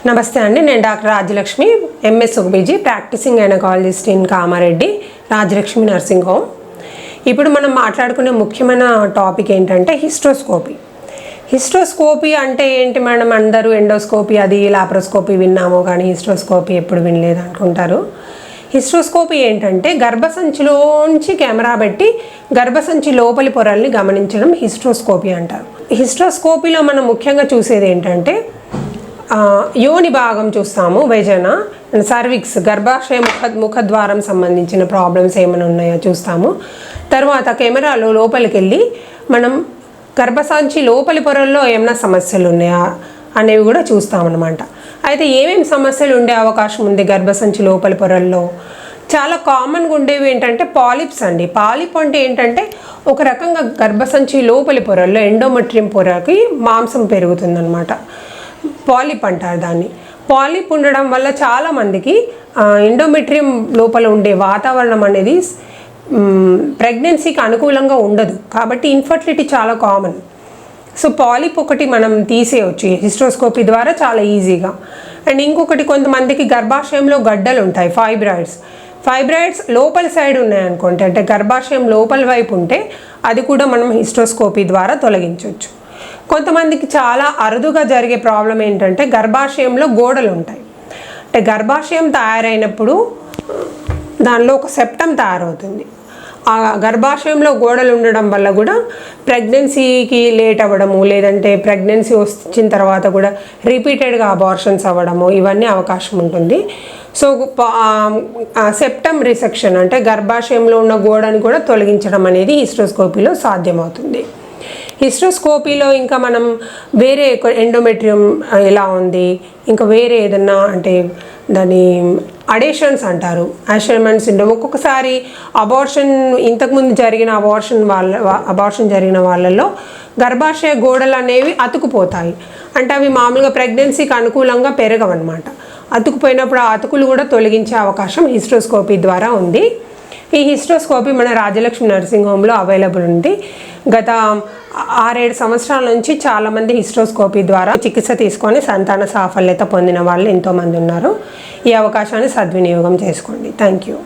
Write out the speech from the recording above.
నమస్తే అండి, నేను డాక్టర్ రాజ్యలక్ష్మి, ఎంఎస్ సుఖబీజీ, practicing gynaecologist in Kamareddy Rajyalakshmi nursing home. ఇప్పుడు మనం మాట్లాడుకునే ముఖ్యమైన టాపిక్ ఏంటంటే హిస్టోస్కోపీ. హిస్టోస్కోపీ అంటే ఏంటి? మనం అందరూ ఎండోస్కోపీ అది లాప్రోస్కోపీ విన్నాము, కానీ హిస్టోస్కోపీ ఎప్పుడు వినలేదు అనుకుంటారు. హిస్టోస్కోపీ ఏంటంటే గర్భసంచిలోంచి కెమెరా పెట్టి గర్భసంచి లోపలి పొరల్ని గమనించడం హిస్టోస్కోపీ అంటారు. హిస్టోస్కోపీలో మనం ముఖ్యంగా చూసేది ఏంటంటే యోని భాగం చూస్తాము, వెజన, సర్విక్స్, గర్భాశయ ముఖద్వారం సంబంధించిన ప్రాబ్లమ్స్ ఏమైనా ఉన్నాయో చూస్తాము. తర్వాత కెమెరాలో లోపలికి వెళ్ళి మనం గర్భసంచి లోపలి పొరల్లో ఏమైనా సమస్యలు ఉన్నాయా అనేవి కూడా చూస్తామన్నమాట. అయితే ఏమేమి సమస్యలు ఉండే అవకాశం ఉంది గర్భసంచి లోపలి పొరల్లో? చాలా కామన్గా ఉండేవి ఏంటంటే పాలిప్స్ అండి. పాలిప్ అంటే ఏంటంటే ఒక రకంగా గర్భసంచి లోపలి పొరల్లో ఎండోమెట్రియం పొరకి మాంసం పెరుగుతుందన్నమాట. పాలిప్ అంటారు దాన్ని. పాలిప్ ఉండడం వల్ల చాలామందికి ఎండోమెట్రియం లోపల ఉండే వాతావరణం అనేది ప్రెగ్నెన్సీకి అనుకూలంగా ఉండదు, కాబట్టి ఇన్ఫర్టిలిటీ చాలా కామన్. సో పాలిప్ ఒకటి మనం తీసేయచ్చు హిస్టోస్కోపీ ద్వారా చాలా ఈజీగా. అండ్ ఇంకొకటి, కొంతమందికి గర్భాశయంలో గడ్డలు ఉంటాయి, ఫైబ్రాయిడ్స్ లోపలి సైడ్ ఉన్నాయనుకోండి, అంటే గర్భాశయం లోపలి వైపు ఉంటే అది కూడా మనం హిస్టోస్కోపీ ద్వారా తొలగించవచ్చు. కొంతమందికి చాలా అరుదుగా జరిగే ప్రాబ్లం ఏంటంటే గర్భాశయంలో గోడలు ఉంటాయి. అంటే గర్భాశయం తయారైనప్పుడు దానిలో ఒక సెప్టమ్ తయారవుతుంది. ఆ గర్భాశయంలో గోడలు ఉండడం వల్ల కూడా ప్రెగ్నెన్సీకి లేట్ అవ్వడము, లేదంటే ప్రెగ్నెన్సీ వచ్చిన తర్వాత కూడా రిపీటెడ్గా అబార్షన్స్ అవ్వడము, ఇవన్నీ అవకాశం ఉంటుంది. సో సెప్టమ్ రిసెక్షన్ అంటే గర్భాశయంలో ఉన్న గోడని కూడా తొలగించడం అనేది హిస్టోస్కోపీలో సాధ్యమవుతుంది. హిస్టోస్కోపీలో ఇంకా మనం వేరే ఎండోమెట్రియం ఎలా ఉంది, ఇంకా వేరే ఏదన్నా అంటే దాని అడేషన్స్ అంటారు, అషర్మన్ సిండ్రోమ్. ఒక్కొక్కసారి అబార్షన్, ఇంతకుముందు జరిగిన అబార్షన్ జరిగిన వాళ్ళల్లో గర్భాశయ గోడలు అనేవి అతుకుపోతాయి. అంటే అవి మామూలుగా ప్రెగ్నెన్సీకి అనుకూలంగా పెరగవన్నమాట. అతుకుపోయినప్పుడు ఆ అతుకులు కూడా తొలగించే అవకాశం హిస్టోస్కోపీ ద్వారా ఉంది. ఈ హిస్టోస్కోపీ మన రాజ్యలక్ష్మి నర్సింగ్ హోమ్లో అవైలబుల్ ఉంది. గత 6-7 సంవత్సరాల నుంచి చాలామంది హిస్టోస్కోపీ ద్వారా చికిత్స తీసుకొని సంతాన సాఫల్యత పొందిన వాళ్ళు ఎంతోమంది ఉన్నారు. ఈ అవకాశాన్ని సద్వినియోగం చేసుకోండి. Thank you.